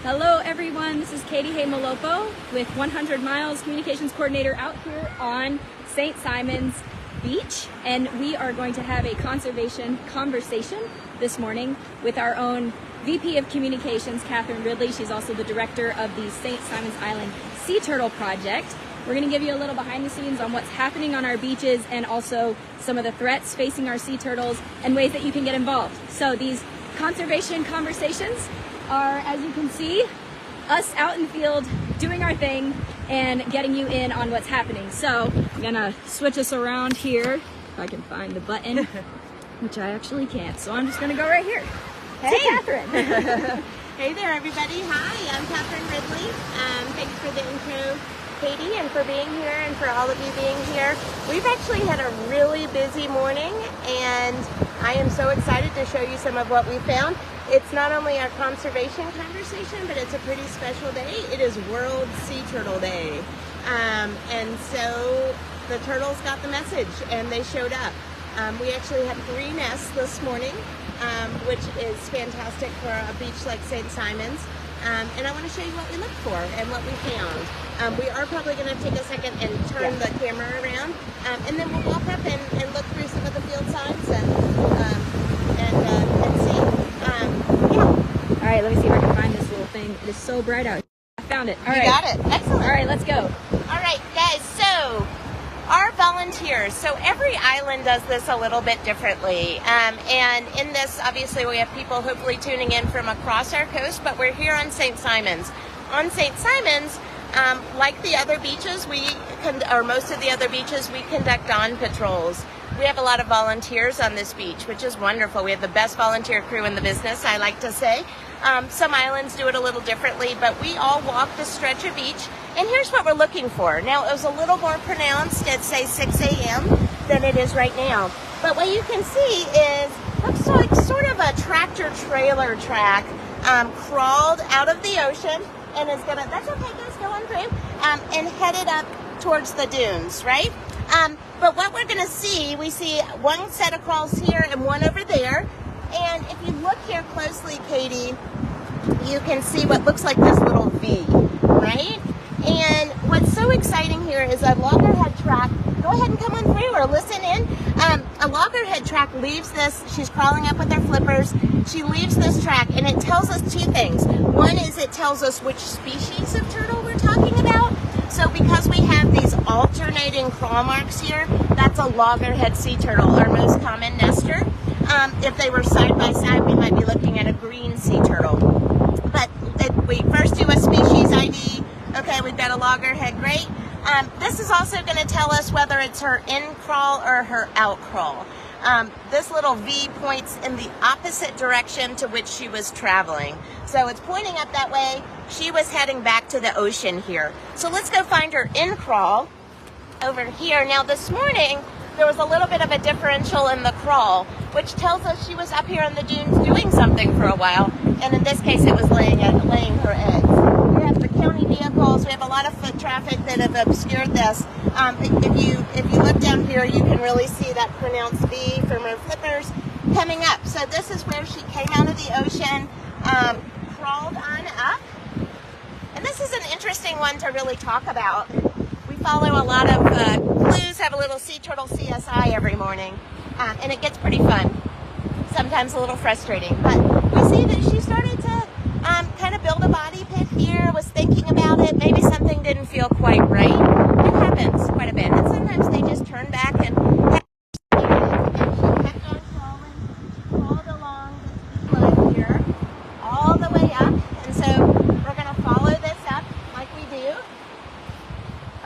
Hello everyone, this is Katie Hay-Malopo with 100 Miles Communications Coordinator out here on St. Simon's Beach, and we are going to have a conservation conversation this morning with our own VP of Communications, Catherine Ridley. She's also the director of the St. Simon's Island Sea Turtle Project. We're going to give you a little behind the scenes on what's happening on our beaches and also some of the threats facing our sea turtles and ways that you can get involved. So these conservation conversations are, as you can see, us out in the field doing our thing and getting you in on what's happening. So I'm gonna switch us around here if I can find the button, which I actually can't. So I'm just gonna go right here. Hey, Catherine. Hey there, everybody. Hi, I'm Catherine Ridley. Thanks for the intro, Katie, and for being here and for all of you being here. We've actually had a really busy morning, and I am so excited to show you some of what we found. It's not only our conservation conversation, but it's a pretty special day. It is World Sea Turtle Day. And so the turtles got the message and they showed up. We actually had 3 nests this morning, which is fantastic for a beach like St. Simon's. And I want to show you what we looked for and what we found. We are probably going to take a second and turn the camera around, and then we'll walk up and look through some of the field signs and see. All right, let me see if I can find this little thing. It is so bright out here. I found it. All right. You got it. Excellent. All right, let's go. All right, guys. So our volunteers. So every island does this a little bit differently. And in this, obviously, we have people hopefully tuning in from across our coast, but we're here on St. Simon's. On St. Simon's, like the other beaches, or most of the other beaches, we conduct dawn patrols. We have a lot of volunteers on this beach, which is wonderful. We have the best volunteer crew in the business, I like to say. Some islands do it a little differently, but we all walk the stretch of beach. And here's what we're looking for. Now, it was a little more pronounced at, say, 6 a.m. than it is right now. But what you can see is, looks like sort of a tractor-trailer track crawled out of the ocean and is gonna, that's okay guys, go on through, and headed up towards the dunes, right? But what we're gonna see, we see one set of crawls here and one over there. And if you look here closely, Katie, you can see what looks like this little V, right? And what's so exciting here is a loggerhead track. Go ahead and come on through or listen in. A loggerhead track leaves this, she's crawling up with her flippers. She leaves this track and it tells us 2 things. One is it tells us which species of turtle we're talking about. So because we have these alternating crawl marks here, that's a loggerhead sea turtle, our most common nester. If they were side by side, we might be looking at a green sea turtle. But we first do a species ID. Okay, we've got a loggerhead, great. This is also going to tell us whether it's her in-crawl or her out-crawl. This little V points in the opposite direction to which she was traveling. So it's pointing up that way. She was heading back to the ocean here. So let's go find her in-crawl over here. Now this morning, there was a little bit of a differential in the crawl, which tells us she was up here in the dunes doing something for a while. And in this case, it was laying her eggs. We have the county vehicles. We have a lot of foot traffic that have obscured this. If you look down here, you can really see that pronounced V from her flippers coming up. So this is where she came out of the ocean, crawled on up. And this is an interesting one to really talk about. We follow a lot of clues, have a little sea turtle CSI every morning, and it gets pretty fun. Sometimes a little frustrating, but we see that she started to kind of build a body pit here, was thinking about it, maybe something didn't feel quite right. It happens quite a bit, and sometimes they just turn back and she kept on crawling. She crawled along this line here, all the way up, and so we're going to follow this up like we do.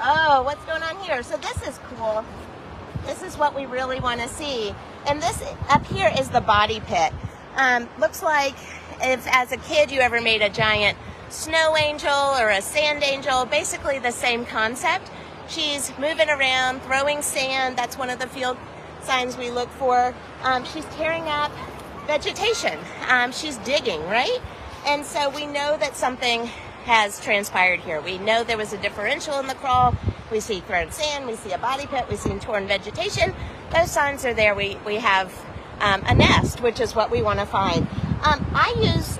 Oh, what's going on here? So this is cool. This is what we really want to see. And this up here is the body pit. Looks like if as a kid you ever made a giant snow angel or a sand angel, basically the same concept. She's moving around, throwing sand. That's one of the field signs we look for. She's tearing up vegetation. She's digging, right? And so we know that something has transpired here. We know there was a differential in the crawl. We see thrown sand, we see a body pit, we see torn vegetation. Those signs are there. We have a nest, which is what we want to find. I use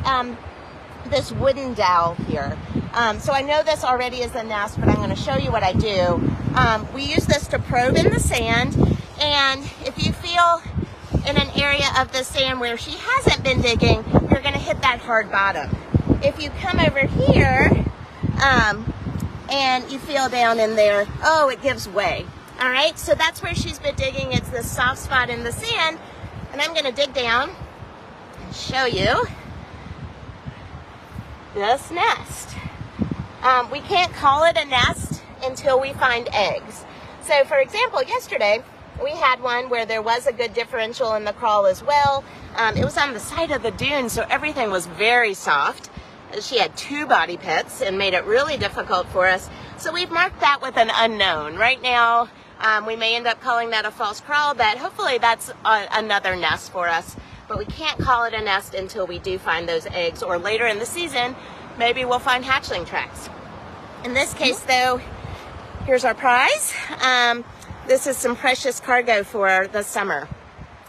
this wooden dowel here. So I know this already is a nest, but I'm going to show you what I do. We use this to probe in the sand, and if you feel in an area of the sand where she hasn't been digging, you're going to hit that hard bottom. If you come over here and you feel down in there, oh, it gives way. All right, so that's where she's been digging. It's this soft spot in the sand, and I'm going to dig down and show you this nest. We can't call it a nest until we find eggs. So for example, yesterday we had one where there was a good differential in the crawl as well. It was on the side of the dune, so everything was very soft. She had 2 body pits and made it really difficult for us. So we've marked that with an unknown. Right now, we may end up calling that a false crawl, but hopefully that's another nest for us. But we can't call it a nest until we do find those eggs, or later in the season, maybe we'll find hatchling tracks. In this case though, here's our prize. This is some precious cargo for the summer.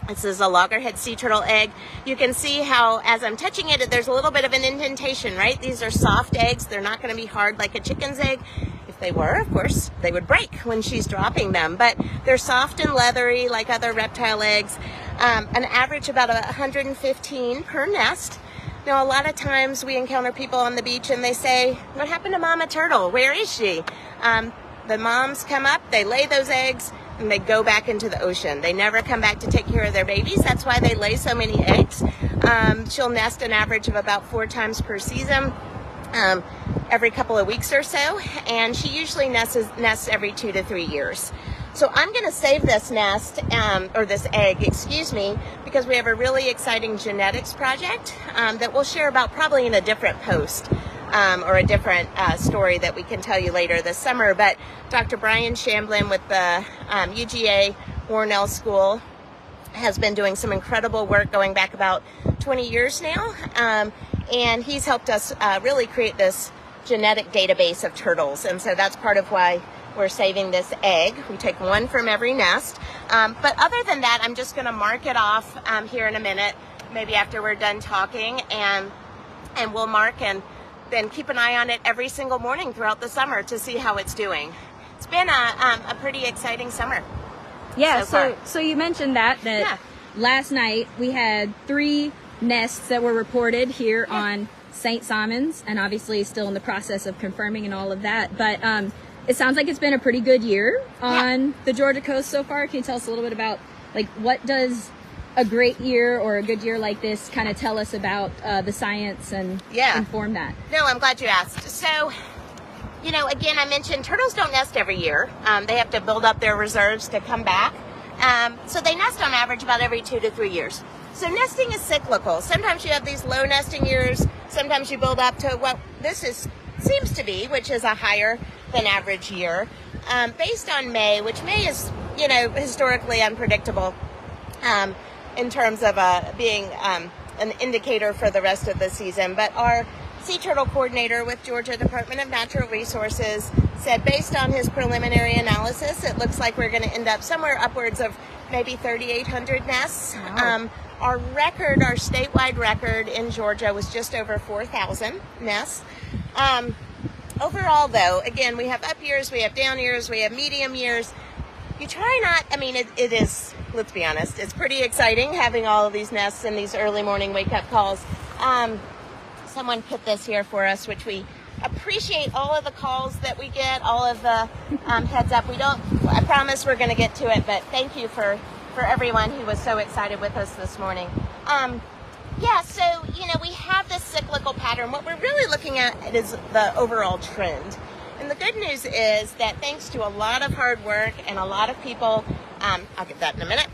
This is a loggerhead sea turtle egg. You can see how, as I'm touching it, there's a little bit of an indentation, right? These are soft eggs. They're not going to be hard like a chicken's egg. If they were, of course, they would break when she's dropping them. But they're soft and leathery like other reptile eggs. An average about 115 per nest. Now, a lot of times we encounter people on the beach and they say, what happened to Mama Turtle? Where is she? The moms come up, they lay those eggs, and they go back into the ocean. They never come back to take care of their babies. That's why they lay so many eggs. She'll nest an average of about 4 times per season, every couple of weeks or so, and she usually nests every 2 to 3 years. So I'm going to save this nest, or this egg, excuse me, because we have a really exciting genetics project that we'll share about probably in a different post. Or a different story that we can tell you later this summer. But Dr. Brian Shamblin with the UGA Warnell School has been doing some incredible work going back about 20 years now. And he's helped us really create this genetic database of turtles. And so that's part of why we're saving this egg. We take 1 from every nest. But other than that, I'm just going to mark it off here in a minute, maybe after we're done talking. And we'll mark and then keep an eye on it every single morning throughout the summer to see how it's doing. It's been a pretty exciting summer. Yeah, so you mentioned that last night we had 3 nests that were reported here on St. Simons, and obviously still in the process of confirming and all of that. But it sounds like it's been a pretty good year on the Georgia coast so far. Can you tell us a little bit about, like, what does a great year or a good year like this kind of tell us about the science and inform that? No, I'm glad you asked. So, you know, again, I mentioned turtles don't nest every year. They have to build up their reserves to come back. So they nest on average about every 2 to 3 years. So nesting is cyclical. Sometimes you have these low nesting years. Sometimes you build up to what seems to be, which is a higher than average year. Based on May, which May is, you know, historically unpredictable. In terms of being an indicator for the rest of the season. But our sea turtle coordinator with Georgia Department of Natural Resources said, based on his preliminary analysis, it looks like we're going to end up somewhere upwards of maybe 3,800 nests. Wow. Our statewide record in Georgia was just over 4,000 nests. Overall, though, again, we have up years, we have down years, we have medium years. You try not, I mean, it is, let's be honest, it's pretty exciting having all of these nests and these early morning wake-up calls. Someone put this here for us, which we appreciate all of the calls that we get, all of the heads up. I promise we're going to get to it, but thank you for everyone who was so excited with us this morning. So, you know, we have this cyclical pattern. What we're really looking at is the overall trend. And the good news is that thanks to a lot of hard work and a lot of people, I'll get that in a minute,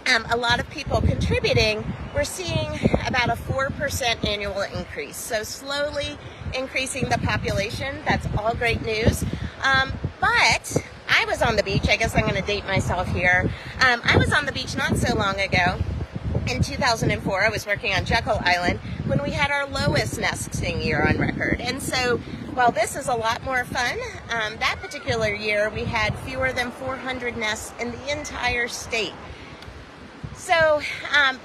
a lot of people contributing, we're seeing about a 4% annual increase. So slowly increasing the population. That's all great news. But I was on the beach. I guess I'm going to date myself here. I was on the beach not so long ago. In 2004, I was working on Jekyll Island when we had our lowest nesting year on record. And so while this is a lot more fun, that particular year we had fewer than 400 nests in the entire state. So,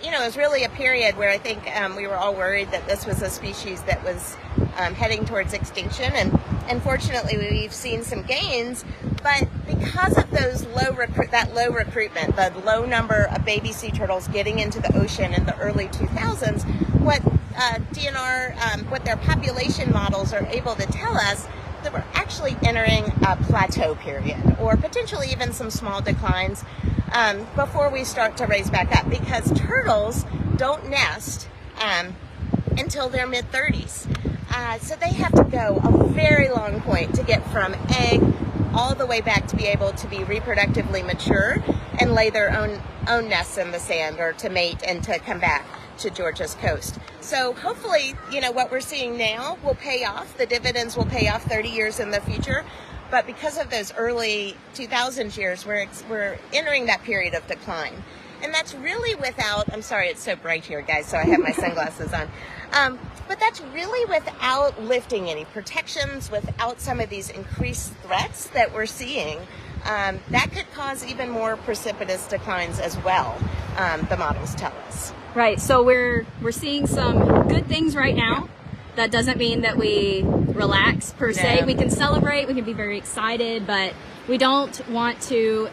you know, it was really a period where I think we were all worried that this was a species that was heading towards extinction, and unfortunately we've seen some gains, but because of those low recruitment, the low number of baby sea turtles getting into the ocean in the early 2000s, what what their population models are able to tell us, that we're actually entering a plateau period, or potentially even some small declines before we start to raise back up, because turtles don't nest until their mid-30s. So they have to go a very long point to get from egg all the way back to be able to be reproductively mature and lay their own nests in the sand, or to mate and to come back to Georgia's coast. So hopefully, you know, what we're seeing now will pay off. The dividends will pay off 30 years in the future. But because of those early 2000s years, we're entering that period of decline. And that's really without, I'm sorry, it's so bright here, guys, so I have my sunglasses on. But that's really without lifting any protections, without some of these increased threats that we're seeing. That could cause even more precipitous declines as well, the models tell us. Right, so we're seeing some good things right now. That doesn't mean that we relax per se. No. We can celebrate, we can be very excited, but we don't want to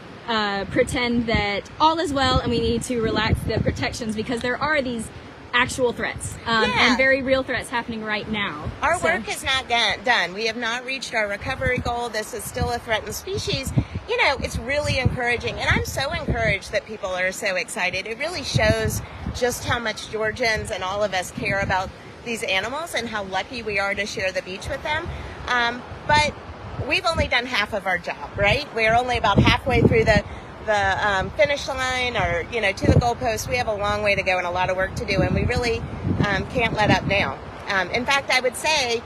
pretend that all is well and we need to relax the protections, because there are these actual threats and very real threats happening right now. Our work is not done. We have not reached our recovery goal. This is still a threatened species. You know, it's really encouraging, and I'm so encouraged that people are so excited. It really shows just how much Georgians and all of us care about these animals and how lucky we are to share the beach with them. But we've only done half of our job, right? We're only about halfway through the finish line, or, you know, to the goalpost. We have a long way to go and a lot of work to do, and we really can't let up now. In fact, I would say,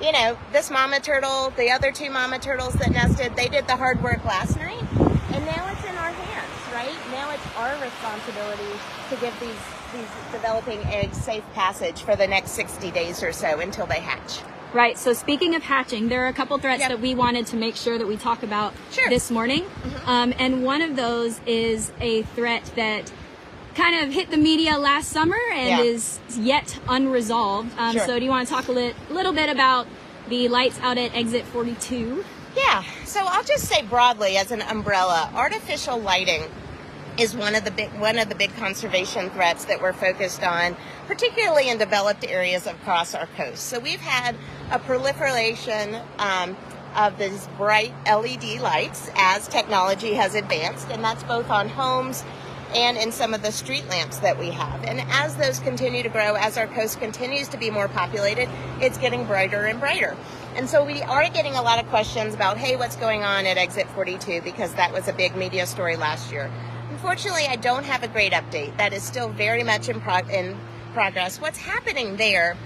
you know, this mama turtle, the other two mama turtles that nested, they did the hard work last night, and now it's in our hands, right? Now it's our responsibility to give these developing eggs safe passage for the next 60 days or so until they hatch. Right, so speaking of hatching, there are a couple threats that we wanted to make sure that we talk about this morning. And one of those is a threat that kind of hit the media last summer and is yet unresolved. So do you want to talk a little bit about the lights out at exit 42? Yeah, so I'll just say broadly as an umbrella, artificial lighting is one of the big conservation threats that we're focused on, particularly in developed areas across our coast. So we've had a proliferation of these bright LED lights as technology has advanced, and that's both on homes and in some of the street lamps that we have. And as those continue to grow, as our coast continues to be more populated, it's getting brighter and brighter. And so we are getting a lot of questions about, hey, what's going on at exit 42, because that was a big media story last year. Unfortunately, I don't have a great update. That is still very much in progress. What's happening there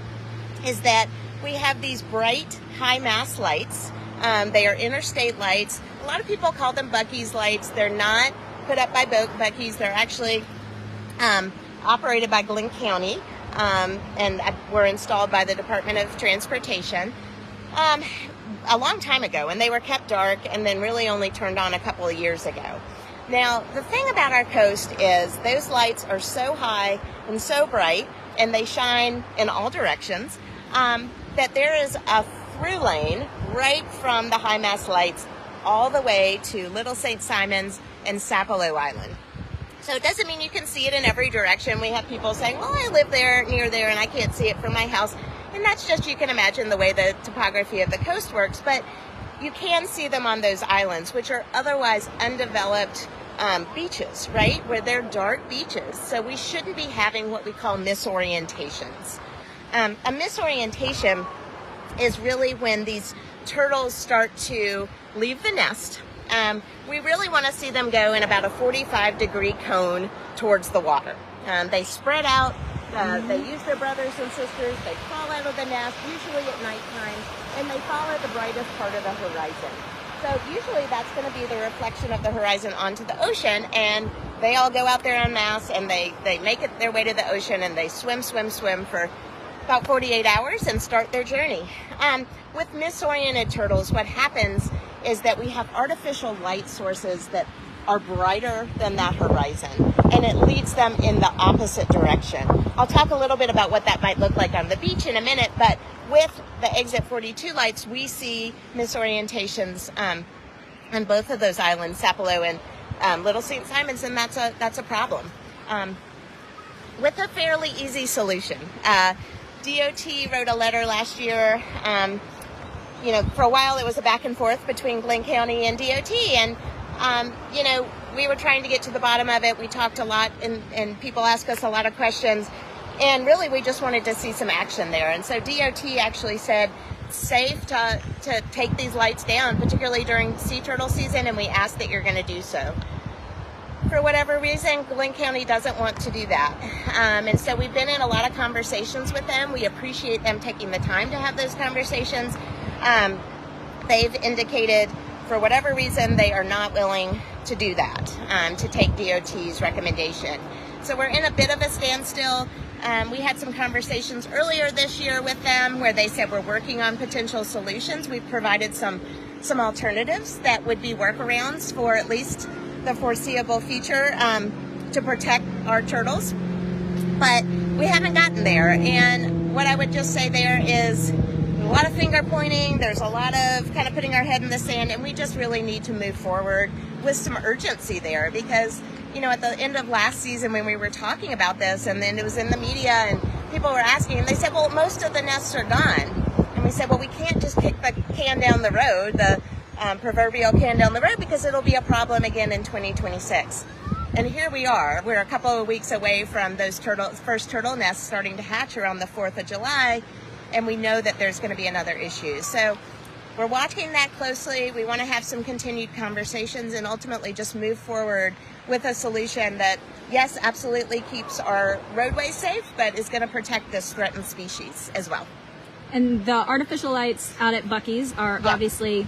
is that we have these bright, high-mast lights. They are interstate lights. A lot of people call them Buc-ee's lights. They're not put up by Buc-ee's. They're actually operated by Glenn County, and were installed by the Department of Transportation a long time ago, and they were kept dark and then really only turned on a couple of years ago. Now, the thing about our coast is those lights are so high and so bright, and they shine in all directions, that there is a through lane right from the high mast lights all the way to Little St. Simons and Sapelo Island. So it doesn't mean you can see it in every direction. We have people saying, well, I live there, near there, and I can't see it from my house. And that's just, you can imagine the way the topography of the coast works, but you can see them on those islands, which are otherwise undeveloped beaches, right? Where they're dark beaches. So we shouldn't be having what we call misorientations. A misorientation is really when these turtles start to leave the nest. We really want to see them go in about a 45-degree cone towards the water. They spread out, they use their brothers and sisters, they crawl out of the nest, usually at nighttime, and they follow the brightest part of the horizon. So usually that's going to be the reflection of the horizon onto the ocean, and they all go out there en masse, and they make it their way to the ocean, and they swim for about 48 hours and start their journey. With misoriented turtles, what happens is that we have artificial light sources that are brighter than that horizon, and it leads them in the opposite direction. I'll talk a little bit about what that might look like on the beach in a minute, but with the exit 42 lights, we see misorientations on both of those islands, Sapelo and Little St. Simons, and that's a problem. With a fairly easy solution. DOT wrote a letter last year. For a while it was a back and forth between Glenn County and DOT, and we were trying to get to the bottom of it. We talked a lot, and people asked us a lot of questions, and really we just wanted to see some action there. And so DOT actually said it's safe to take these lights down, particularly during sea turtle season, and we ask that you're going to do so. For whatever reason, Glenn County doesn't want to do that. And so we've been in a lot of conversations with them. We appreciate them taking the time to have those conversations. They've indicated, for whatever reason, they are not willing to do that, to take DOT's recommendation. So we're in a bit of a standstill. We had some conversations earlier this year with them where they said we're working on potential solutions. We've provided some alternatives that would be workarounds for at least the foreseeable future to protect our turtles, but we haven't gotten there. And what I would just say there is a lot of finger pointing, there's a lot of kind of putting our head in the sand, and we just really need to move forward with some urgency there, because at the end of last season when we were talking about this, and then it was in the media and people were asking, and they said, well, most of the nests are gone. And we said, well, we can't just kick the can down the road, the proverbial can down the road, because it'll be a problem again in 2026. And here we are. We're a couple of weeks away from those first turtle nests starting to hatch around the 4th of July, and we know that there's going to be another issue. So we're watching that closely. We want to have some continued conversations and ultimately just move forward with a solution that, yes, absolutely keeps our roadways safe, but is going to protect this threatened species as well. And the artificial lights out at Buc-ee's are obviously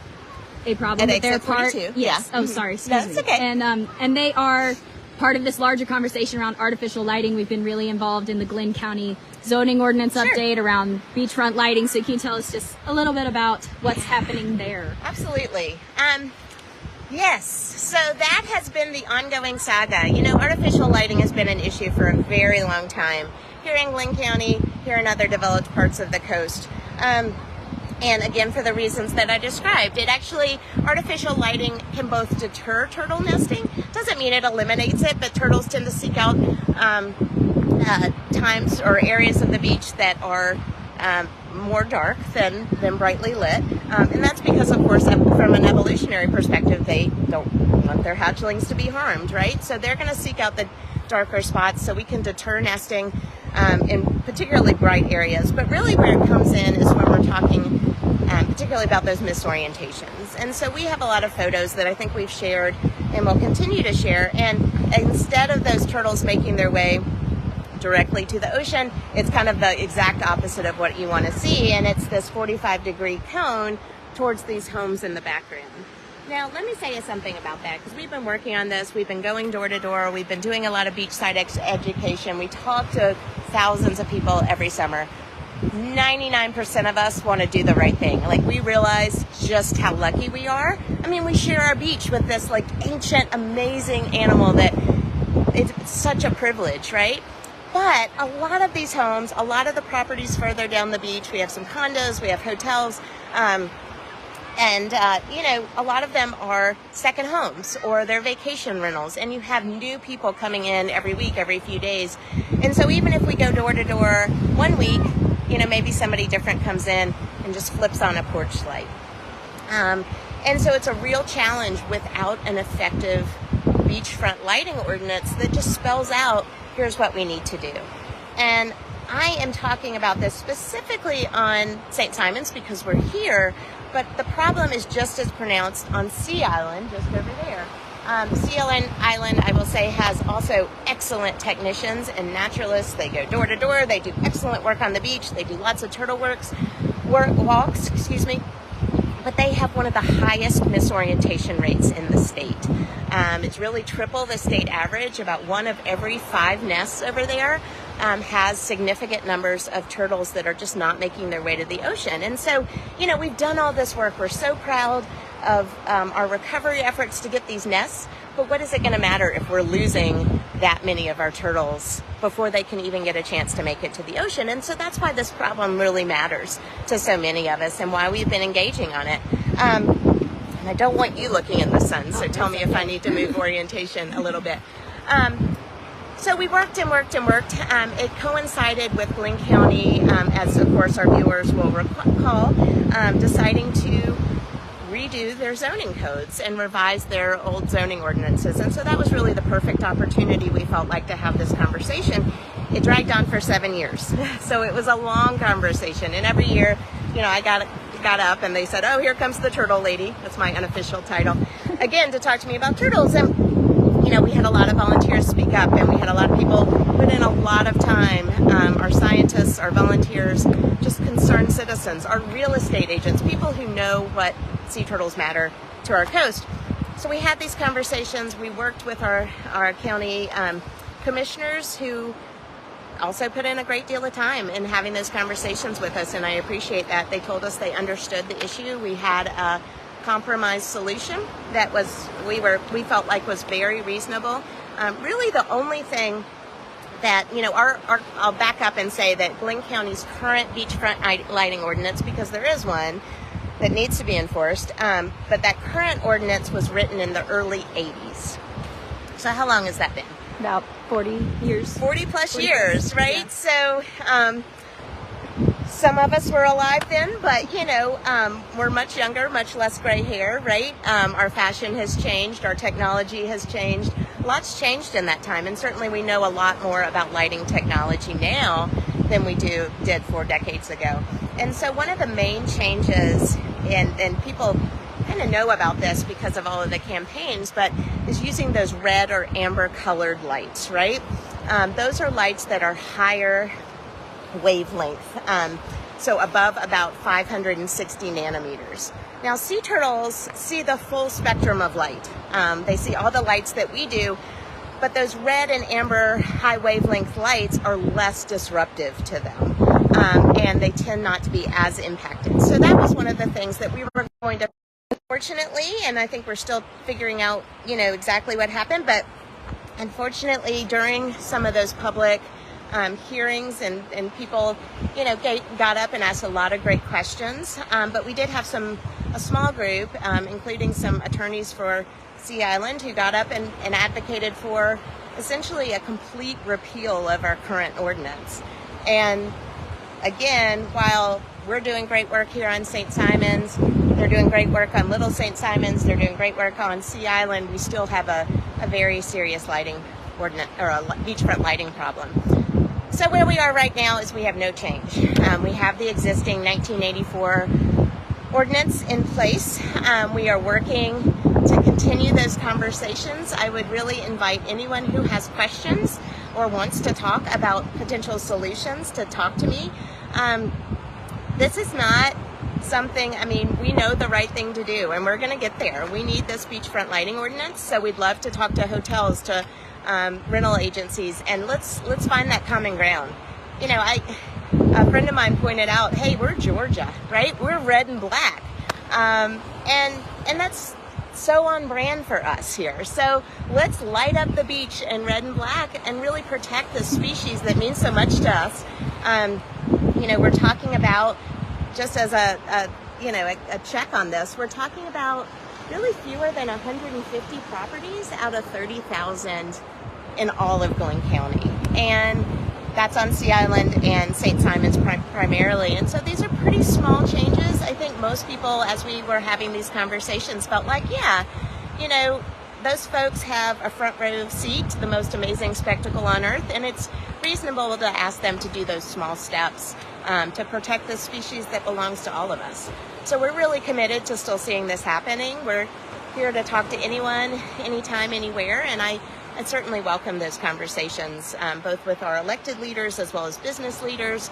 a problem. At exit 42. Yes. Yeah. Oh, sorry. Excuse me. That's okay. And they are part of this larger conversation around artificial lighting. We've been really involved in the Glenn County zoning ordinance update around beachfront lighting. So can you tell us just a little bit about what's happening there? Absolutely. Yes. So that has been the ongoing saga. Artificial lighting has been an issue for a very long time here in Glenn County, here in other developed parts of the coast. And again, for the reasons that I described, artificial lighting can both deter turtle nesting. Doesn't mean it eliminates it, but turtles tend to seek out times or areas of the beach that are more dark than brightly lit. And that's because, of course, from an evolutionary perspective, they don't want their hatchlings to be harmed, right? So they're going to seek out the darker spots so we can deter nesting in particularly bright areas. But really where it comes in is when we're talking particularly about those misorientations. And so we have a lot of photos that I think we've shared and will continue to share. And instead of those turtles making their way directly to the ocean, it's kind of the exact opposite of what you want to see. And it's this 45-degree cone towards these homes in the background. Now, let me say something about that, because we've been working on this. We've been going door to door. We've been doing a lot of beachside education. We talk to thousands of people every summer. 99% of us want to do the right thing. We realize just how lucky we are. We share our beach with this ancient, amazing animal that it's such a privilege, right? But a lot of these homes, a lot of the properties further down the beach, we have some condos, we have hotels, and a lot of them are second homes or they're vacation rentals, and you have new people coming in every week, every few days. And so even if we go door to door one week, maybe somebody different comes in and just flips on a porch light. And so it's a real challenge without an effective beachfront lighting ordinance that just spells out, here's what we need to do. And I am talking about this specifically on St. Simons because we're here, but the problem is just as pronounced on Sea Island, just over there. Sea Island, I will say, has also excellent technicians and naturalists. They go door to door. They do excellent work on the beach. They do lots of turtle walks, but they have one of the highest misorientation rates in the state. It's really triple the state average. About 1 of every 5 nests over there has significant numbers of turtles that are just not making their way to the ocean. And so, we've done all this work. We're so proud. our recovery efforts to get these nests. But what is it going to matter if we're losing that many of our turtles before they can even get a chance to make it to the ocean? And so that's why this problem really matters to so many of us and why we've been engaging on it. And I don't want you looking in the sun, so tell me if I need to move orientation a little bit. So we worked and worked and worked. It coincided with Glynn County, as of course our viewers will recall, deciding to redo their zoning codes and revise their old zoning ordinances. And so that was really the perfect opportunity, we felt like, to have this conversation. It dragged on for 7 years. So it was a long conversation. And every year, you know, I got up and they said, oh, here comes the turtle lady. That's my unofficial title. Again, to talk to me about turtles. And, you know, we had a lot of volunteers speak up, and we had a lot of people put in a lot of time. Our scientists, our volunteers, just concerned citizens, our real estate agents, people who know what sea turtles matter to our coast. So we had these conversations. We worked with our county commissioners, who also put in a great deal of time in having those conversations with us, and I appreciate that. They told us they understood the issue. We had a compromise solution that we felt like was very reasonable. Really the only thing that, you know, I'll back up and say that Glynn County's current beachfront lighting ordinance, because there is one that needs to be enforced, but that current ordinance was written in the early 80s. So how long has that been? About 40 years. 40 plus years, right? Yeah. So some of us were alive then, but, you know, we're much younger, much less gray hair, right? Our fashion has changed, our technology has changed. Lots changed in that time, and certainly we know a lot more about lighting technology now than we did 4 decades ago. And so one of the main changes, and people kind of know about this because of all of the campaigns, but is using those red or amber colored lights, right? Those are lights that are higher wavelength, so above about 560 nanometers. Now, sea turtles see the full spectrum of light. They see all the lights that we do, but those red and amber high wavelength lights are less disruptive to them, and they tend not to be as impacted. So that was one of the things that we were going to, unfortunately, and I think we're still figuring out, you know, exactly what happened, but unfortunately during some of those public hearings and people, you know, got up and asked a lot of great questions, but we did have a small group, including some attorneys for Sea Island, who got up and advocated for essentially a complete repeal of our current ordinance. And again, while we're doing great work here on St. Simons, they're doing great work on Little St. Simons, they're doing great work on Sea Island, we still have a very serious lighting ordinance, or a beachfront lighting problem. So where we are right now is we have no change. We have the existing 1984 ordinance in place. We are working to continue those conversations. I would really invite anyone who has questions or wants to talk about potential solutions to talk to me. This is not something, I mean, we know the right thing to do, and we're going to get there. We need this beachfront lighting ordinance, so we'd love to talk to hotels, to rental agencies, and let's find that common ground. You know, a friend of mine pointed out, hey, we're Georgia, right? We're red and black, and that's so on brand for us here. So let's light up the beach in red and black and really protect this species that means so much to us. You know, we're talking about, just as a check on this, we're talking about really fewer than 150 properties out of 30,000 in all of Glynn County. And that's on Sea Island and St. Simons primarily. And so these are pretty small changes. I think most people, as we were having these conversations, felt like, yeah, you know, those folks have a front row seat to the most amazing spectacle on earth, and it's reasonable to ask them to do those small steps to protect this species that belongs to all of us. So we're really committed to still seeing this happening. We're here to talk to anyone, anytime, anywhere, and I certainly welcome those conversations, both with our elected leaders as well as business leaders,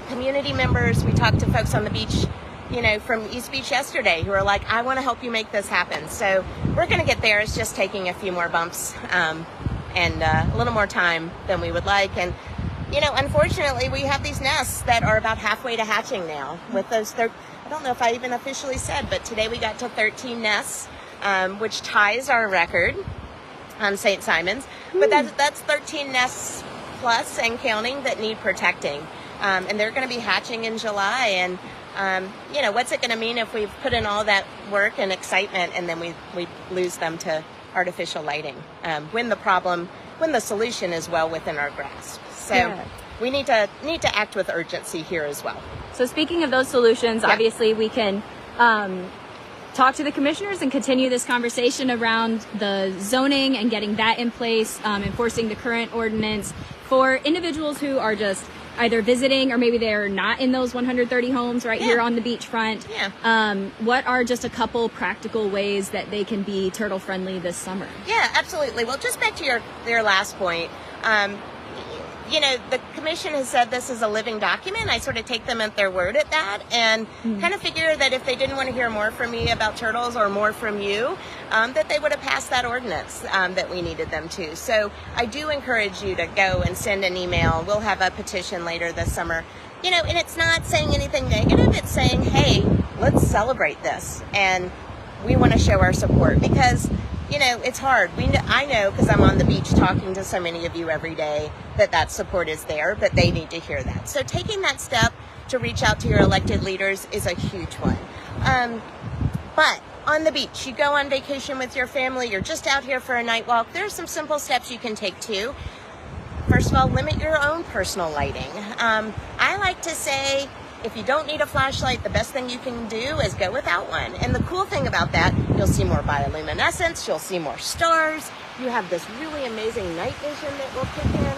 community members. We talked to folks on the beach, you know, from East Beach yesterday, who are like, I want to help you make this happen. So we're going to get there. It's just taking a few more bumps and a little more time than we would like. And, you know, unfortunately, we have these nests that are about halfway to hatching now. With those, I don't know if I even officially said, but today we got to 13 nests, which ties our record on St. Simon's. But that's 13 nests plus and counting that need protecting. And they're going to be hatching in July. And, you know, what's it going to mean if we put in all that work and excitement and then we lose them to artificial lighting when the solution is well within our grasp. So we need to act with urgency here as well. So speaking of those solutions, obviously we can talk to the commissioners and continue this conversation around the zoning and getting that in place, enforcing the current ordinance for individuals who are just either visiting or maybe they're not in those 130 homes right here on the beachfront. What are just a couple practical ways that they can be turtle friendly this summer? Yeah, absolutely. Well, just back to your last point, you know, the commission has said this is a living document. I sort of take them at their word at that and kind of figure that if they didn't want to hear more from me about turtles or more from you, that they would have passed that ordinance that we needed them to. So I do encourage you to go and send an email. We'll have a petition later this summer. You know, and it's not saying anything negative. It's saying, hey, let's celebrate this. And we want to show our support because, you know, it's hard. I know because I'm on the beach talking to so many of you every day that support is there, but they need to hear that. So taking that step to reach out to your elected leaders is a huge one. But on the beach, you go on vacation with your family, you're just out here for a night walk, there's some simple steps you can take too. First of all, limit your own personal lighting. I like to say, if you don't need a flashlight, the best thing you can do is go without one. And the cool thing about that, you'll see more bioluminescence, you'll see more stars, you have this really amazing night vision that will kick in.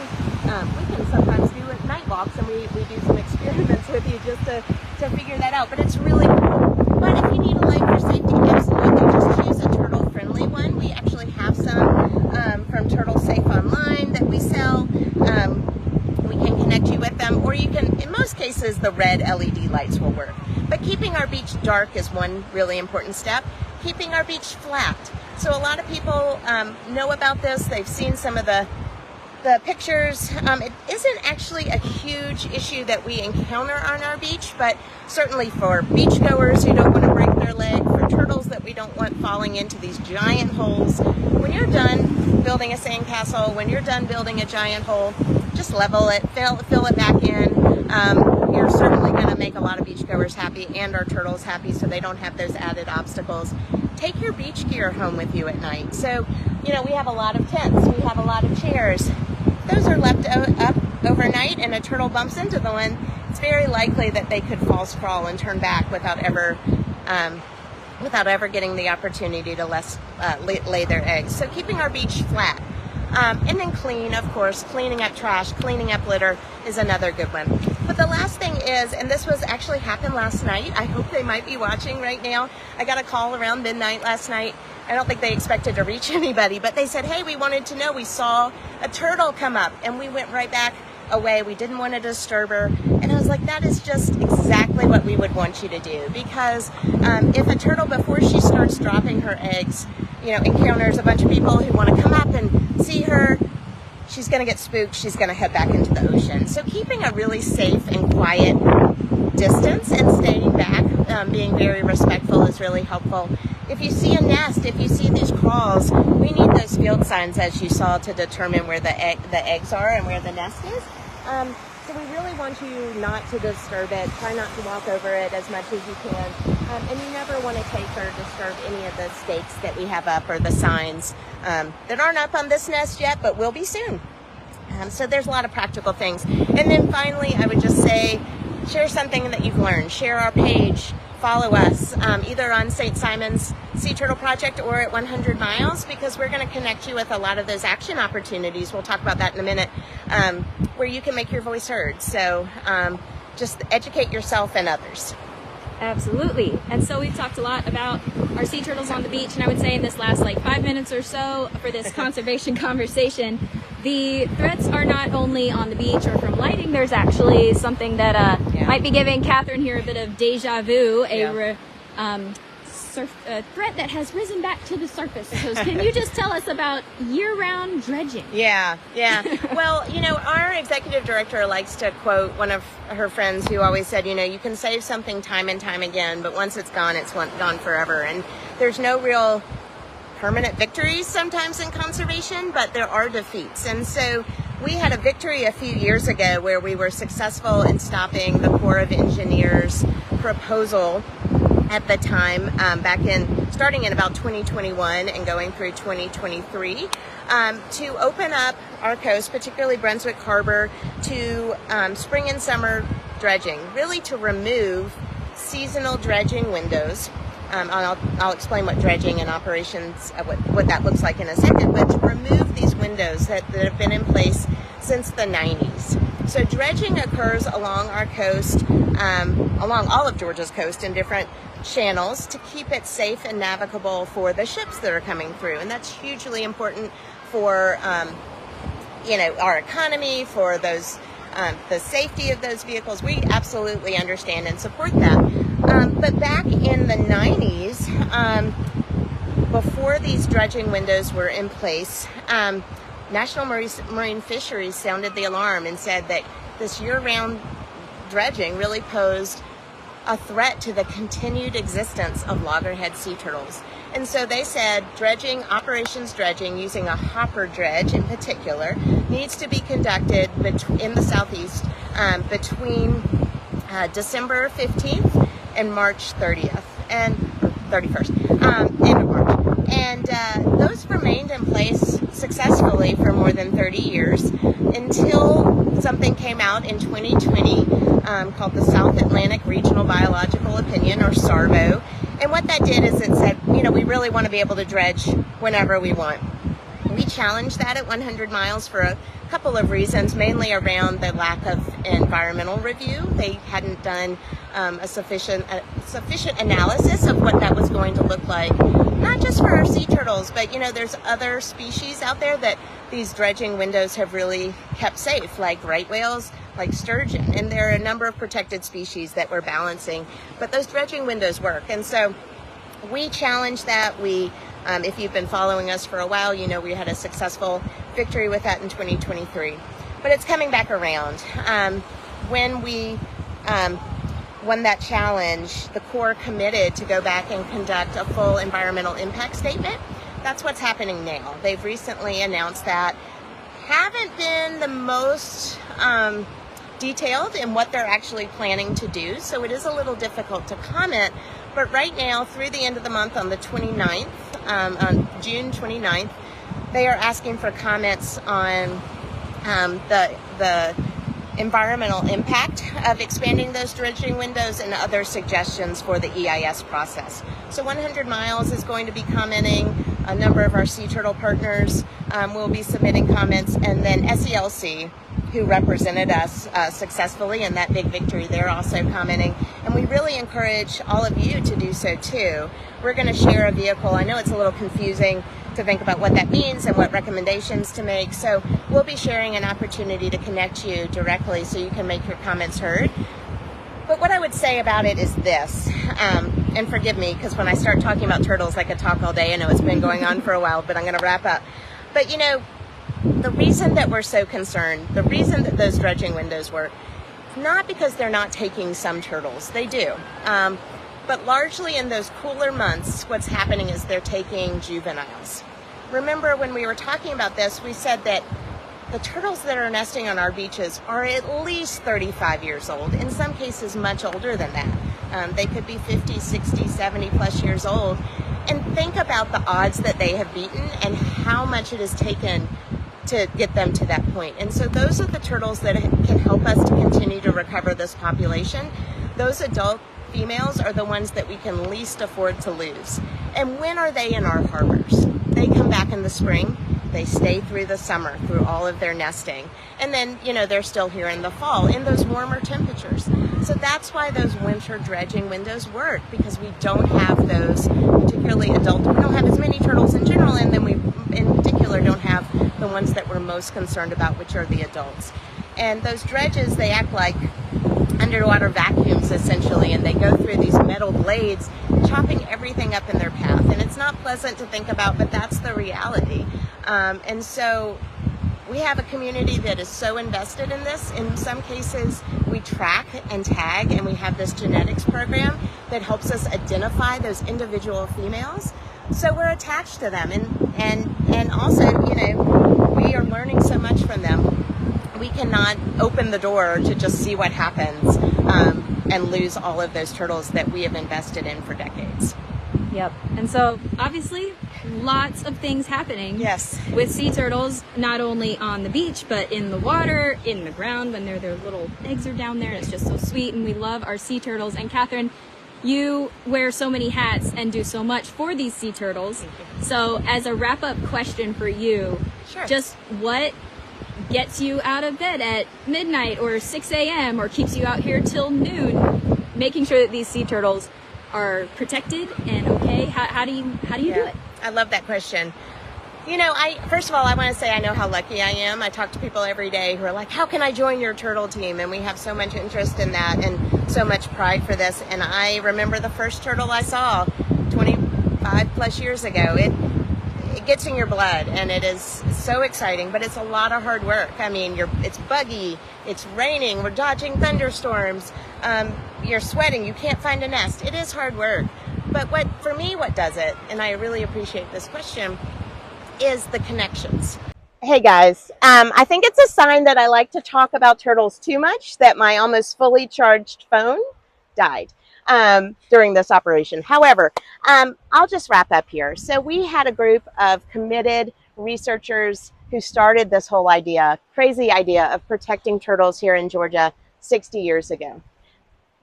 We can sometimes do night walks and we do some experiments with you just to figure that out, but it's really cool. But if you need a light for safety, absolutely, just choose a turtle-friendly one. We actually have some from Turtle Safe Online that we sell. We can connect you with them, or you can, in most cases, the red LED lights will work. But keeping our beach dark is one really important step. Keeping our beach flat. So a lot of people know about this. They've seen some of the pictures. It isn't actually a huge issue that we encounter on our beach, but certainly for beachgoers who don't want to break their leg, for turtles that we don't want falling into these giant holes. When you're done building a sandcastle, when you're done building a giant hole, just level it, fill it back in. You're certainly going to make a lot of beachgoers happy and our turtles happy so they don't have those added obstacles. Take your beach gear home with you at night. So, you know, we have a lot of tents, we have a lot of chairs. Those are left up overnight and a turtle bumps into the one, it's very likely that they could false crawl and turn back without ever getting the opportunity to lay their eggs. So keeping our beach flat. And then clean, of course, cleaning up trash, cleaning up litter is another good one. But the last thing is, and this was actually happened last night, I hope they might be watching right now. I got a call around midnight last night. I don't think they expected to reach anybody, but they said, hey, we wanted to know, we saw a turtle come up, and we went right back away. We didn't want to disturb her. And I was like, that is just exactly what we would want you to do, because if a turtle, before she starts dropping her eggs, you know, encounters a bunch of people who want to come up and see her, she's going to get spooked. She's going to head back into the ocean. So keeping a really safe and quiet distance and staying back, being very respectful is really helpful. If you see a nest, if you see these crawls, we need those field signs, as you saw, to determine where the eggs are and where the nest is. So we really want you not to disturb it. Try not to walk over it as much as you can. And you never want to take or disturb any of the stakes that we have up or the signs that aren't up on this nest yet, but will be soon. So there's a lot of practical things. And then finally, I would just say, share something that you've learned. Share our page. Follow us either on St. Simon's Sea Turtle Project or at 100 Miles, because we're going to connect you with a lot of those action opportunities. We'll talk about that in a minute, where you can make your voice heard. So just educate yourself and others. Absolutely. And so we've talked a lot about our sea turtles on the beach, and I would say in this last 5 minutes or so for this conservation conversation, the threats are not only on the beach or from lighting. There's actually something that might be giving Catherine here a bit of deja vu, threat that has risen back to the surface. So can you just tell us about year-round dredging? Yeah. Well, our executive director likes to quote one of her friends who always said, you can save something time and time again, but once it's gone forever. And there's no real permanent victories sometimes in conservation, but there are defeats. And so we had a victory a few years ago where we were successful in stopping the Corps of Engineers proposal at the time, starting in about 2021 and going through 2023, to open up our coast, particularly Brunswick Harbor, to spring and summer dredging, really to remove seasonal dredging windows. I'll explain what dredging and operations, what that looks like in a second, but to remove these windows that have been in place since the 90s. So dredging occurs along our coast, along all of Georgia's coast in different channels to keep it safe and navigable for the ships that are coming through. And that's hugely important for, our economy, for those, the safety of those vehicles. We absolutely understand and support that. But back in the 90s, before these dredging windows were in place, National Marine Fisheries sounded the alarm and said that this year-round dredging really posed a threat to the continued existence of loggerhead sea turtles. And so they said operations dredging using a hopper dredge in particular needs to be conducted in the southeast between December 15th and March 30th and 31st, end of March. And those remained in place successfully for more than 30 years until something came out in 2020 called the South Atlantic Regional Biological Opinion, or SARBO. And what that did is it said, we really want to be able to dredge whenever we want. We challenged that at 100 miles for a couple of reasons, mainly around the lack of environmental review. They hadn't done a sufficient analysis of what that was going to look like, not just for our sea turtles, but there's other species out there that these dredging windows have really kept safe, like right whales, like sturgeon, and there are a number of protected species that we're balancing, but those dredging windows work. And so we challenged that. We if you've been following us for a while, we had a successful victory with that in 2023. But it's coming back around. When we won that challenge, the Corps committed to go back and conduct a full environmental impact statement. That's what's happening now. They've recently announced that. Haven't been the most detailed in what they're actually planning to do, so it is a little difficult to comment. But right now, through the end of the month on the 29th, on June 29th, they are asking for comments on the environmental impact of expanding those dredging windows and other suggestions for the EIS process. So 100 Miles is going to be commenting. A number of our sea turtle partners will be submitting comments, and then SELC, who represented us successfully in that big victory, they're also commenting. And we really encourage all of you to do so too. We're going to share a vehicle. I know it's a little confusing to think about what that means and what recommendations to make. So we'll be sharing an opportunity to connect you directly so you can make your comments heard. But what I would say about it is this, and forgive me, because when I start talking about turtles, I could talk all day. I know it's been going on for a while, but I'm going to wrap up. But the reason that we're so concerned, the reason that those dredging windows work, not because they're not taking some turtles, they do. But largely in those cooler months, what's happening is they're taking juveniles. Remember when we were talking about this, we said that the turtles that are nesting on our beaches are at least 35 years old, in some cases much older than that. They could be 50, 60, 70 plus years old. And think about the odds that they have beaten and how much it has taken to get them to that point. And so those are the turtles that can help us to continue to recover this population. Those adult females are the ones that we can least afford to lose. And when are they in our harbors? They come back in the spring. They stay through the summer, through all of their nesting. And then, they're still here in the fall in those warmer temperatures. So that's why those winter dredging windows work, because we don't have those particularly adult, we don't have as many turtles in general, and then we in particular don't have the ones that we're most concerned about, which are the adults. And those dredges, they act like underwater vacuums essentially, and they go through these metal blades, chopping every everything up in their path. And it's not pleasant to think about, but that's the reality. And so we have a community that is so invested in this. In some cases, we track and tag, and we have this genetics program that helps us identify those individual females. So we're attached to them, and also, you know, we are learning so much from them. We cannot open the door to just see what happens and lose all of those turtles that we have invested in for decades. Yep. And so obviously lots of things happening Yes. with sea turtles, not only on the beach, but in the water, in the ground, when their little eggs are down there. It's just so sweet, and we love our sea turtles. And Catherine, you wear so many hats and do so much for these sea turtles. So as a wrap-up question for you, Sure. just what gets you out of bed at midnight or 6 a.m. or keeps you out here till noon, making sure that these sea turtles are protected and okay? How do you do it? I love that question. You know, first of all, I want to say I know how lucky I am. I talk to people every day who are like, how can I join your turtle team? And we have so much interest in that and so much pride for this. And I remember the first turtle I saw 25 plus years ago. It gets in your blood, and it is so exciting, but it's a lot of hard work. I mean, it's buggy, it's raining, we're dodging thunderstorms, you're sweating, you can't find a nest. It is hard work. But for me, what does it, and I really appreciate this question, is the connections. Hey guys, I think it's a sign that I like to talk about turtles too much that my almost fully charged phone died during this operation. However, I'll just wrap up here. So we had a group of committed researchers who started this whole crazy idea of protecting turtles here in Georgia 60 years ago.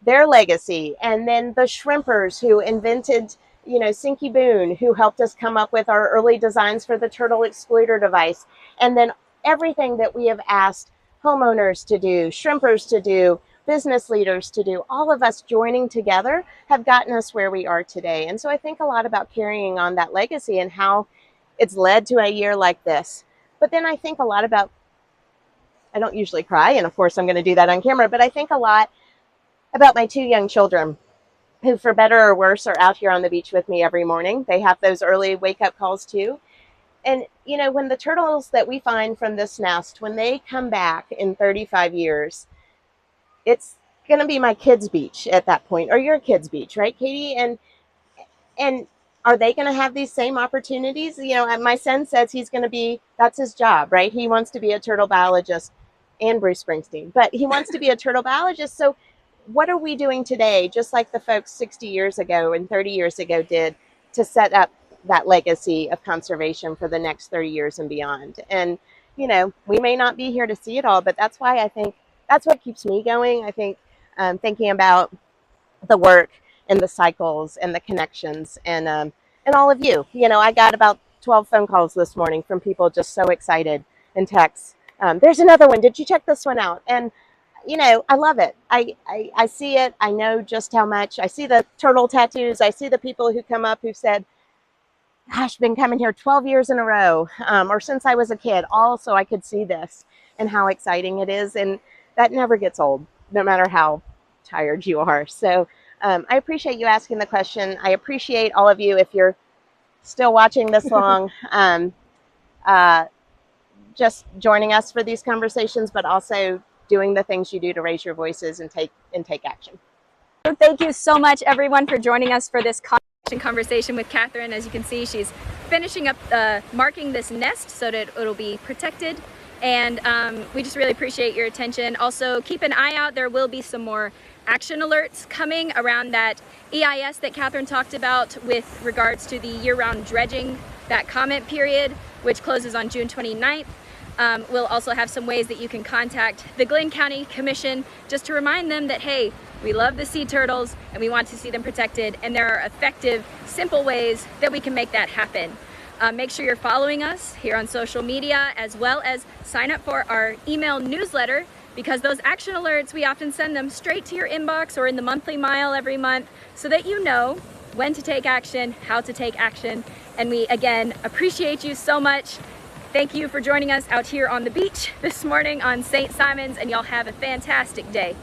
Their legacy, and then the shrimpers who invented, you know, Sinky Boone, who helped us come up with our early designs for the turtle excluder device, and then everything that we have asked homeowners to do, shrimpers to do, business leaders to do, all of us joining together have gotten us where we are today. And so I think a lot about carrying on that legacy and how it's led to a year like this. But then I think a lot about, I don't usually cry, and of course I'm going to do that on camera, but I think a lot about my two young children who, for better or worse, are out here on the beach with me every morning. They have those early wake-up calls too. And, you know, when the turtles that we find from this nest, when they come back in 35 years, it's going to be my kids' beach at that point, or your kids' beach, right, Katie? And are they going to have these same opportunities? You know, my son says that's his job, right? He wants to be a turtle biologist, and Bruce Springsteen, but he wants to be a turtle biologist. So what are we doing today, just like the folks 60 years ago and 30 years ago did, to set up that legacy of conservation for the next 30 years and beyond? And, you know, we may not be here to see it all, but that's why I think that's what keeps me going. I think thinking about the work and the cycles and the connections and all of you. You know, I got about 12 phone calls this morning from people just so excited, and texts. There's another one. Did you check this one out? And, you know, I love it. I see it. I know just how much. I see the turtle tattoos. I see the people who come up who said, gosh, been coming here 12 years in a row, or since I was a kid, all so I could see this and how exciting it is. And that never gets old, no matter how tired you are. So I appreciate you asking the question. I appreciate all of you, if you're still watching this long, just joining us for these conversations, but also doing the things you do to raise your voices and take action. So thank you so much, everyone, for joining us for this conversation with Catherine. As you can see, she's finishing up marking this nest so that it'll be protected. And we just really appreciate your attention. Also, keep an eye out. There will be some more action alerts coming around that EIS that Catherine talked about with regards to the year-round dredging, that comment period, which closes on June 29th. We'll also have some ways that you can contact the Glynn County Commission just to remind them that, hey, we love the sea turtles and we want to see them protected, and there are effective, simple ways that we can make that happen. Make sure you're following us here on social media, as well as sign up for our email newsletter, because those action alerts, we often send them straight to your inbox or in the monthly mile every month, so that you know when to take action, how to take action. And we, again, appreciate you so much. Thank you for joining us out here on the beach this morning on St. Simons, and y'all have a fantastic day.